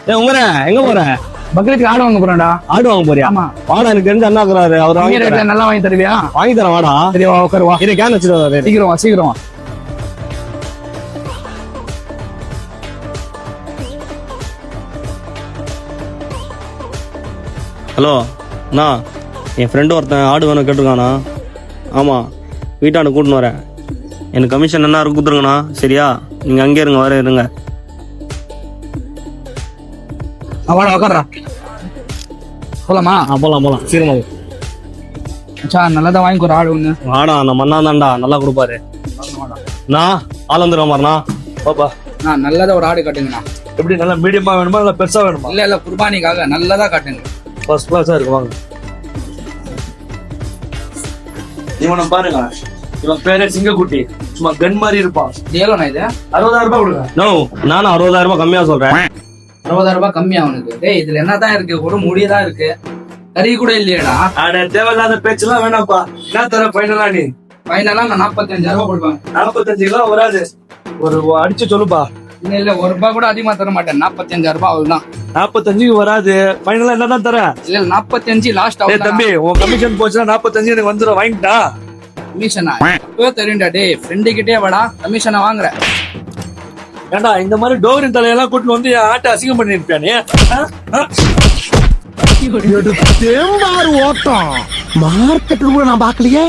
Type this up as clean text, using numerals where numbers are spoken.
உமர எங்க போற? பக்ரீத்துக்கு ஆடு வாங்க போறேன்டா. ஆடு வாங்க போறியா? ஆமா. வாடா, எனக்கு தெரிஞ்ச அண்ணா இருக்கிறாரு, அவர் வாங்கி ரேட்ல நல்லா வாங்கி தருவியா? வாங்கி தரேன், வாடா. சரி வா, உட்காரு வா. இதை கேன் வச்சுட்டு வர. சீக்கிரம் வா, சீக்கிரம் வா. ஹலோ அண்ணா, என் ஃப்ரெண்டு ஒருத்தன் ஆடு வேணும் கேட்டிருக்காண்ணா. ஆமாம், வீட்டாண்டு கூட்டின்னு வரேன். எனக்கு கமிஷன் என்ன இருக்கு கொடுத்துருங்கண்ணா. சரியா? நீங்கள் அங்கே இருங்க, வர இருங்க. வாடா உட்கார்றா. போலாமா? போகலாம் சீக்கிரமா. மச்சான் நல்லதா வாங்கி ஒரு ஆடு ஒண்ணு. வாடா, நம்ம அண்ணா தான்டா, நல்லா கொடுப்பாரு. நான் ஆள் வந்துடுவோம் பாருண்ணா. பாப்பா நான் நல்லதா ஒரு ஆடு காட்டுங்கண்ணா. எப்படி நல்லா மீடியமா வேணுமா இல்ல பெருசா வேணுமா? இல்ல குர்பானிக்காக நல்லதா காட்டுங்க. ஃபர்ஸ்ட் கிளாஸா இருக்கு, வாங்க. இவனை பாருங்க, இவன் பேரே சிங்கக்குட்டி. சும்மா கன் மாதிரி இருப்பான். எவ்வளோண்ணா இது? 60,000 ரூபாய் கொடுங்க. நோ, நானும் 60,000 ரூபாய் கம்மியாக சொல்கிறேன். 60,000 ரூபாய் கம்மியா உனக்கு? டேய், இதுல என்னதான் இருக்கு? ஒரு முடியதான் இருக்கு, கறி கூட இல்லையடா. அட தேவையில்லாத பேச்செல்லாம் வேணாம்ப்பா. என்ன தர ஃபைனலா நீ? ஃபைனலா நான் 45,000 ரூபாய் கொடுப்பேன். 45 கிலோ வராது. ஒரு அடிச்சு சொல்லுப்பா. இல்ல 1 ரூபாய் கூட அதிகமா தர மாட்டேன். 45,000 ரூபாய் அவ்வளவுதான். 45 வராது. ஃபைனலா என்னதான் தர? இல்ல 45 லாஸ்ட் டேய் தம்பி, உன் கமிஷன் போச்சுன்னா 45 எனக்கு வந்துடும், வாங்கிட்டா. கமிஷனா? தெரியும்டா. டேய், ஃப்ரெண்டு கிட்டே வாடா, கமிஷனை வாங்குற. ஏண்டா இந்த மாதிரி டோகரின் தலையெல்லாம் கூட்டிட்டு வந்து ஆட்டை அசிங்கம் பண்ணிருப்பியா நீ? ஓட்டம் மார்க்கெட் கூட நான் பாக்கலையே.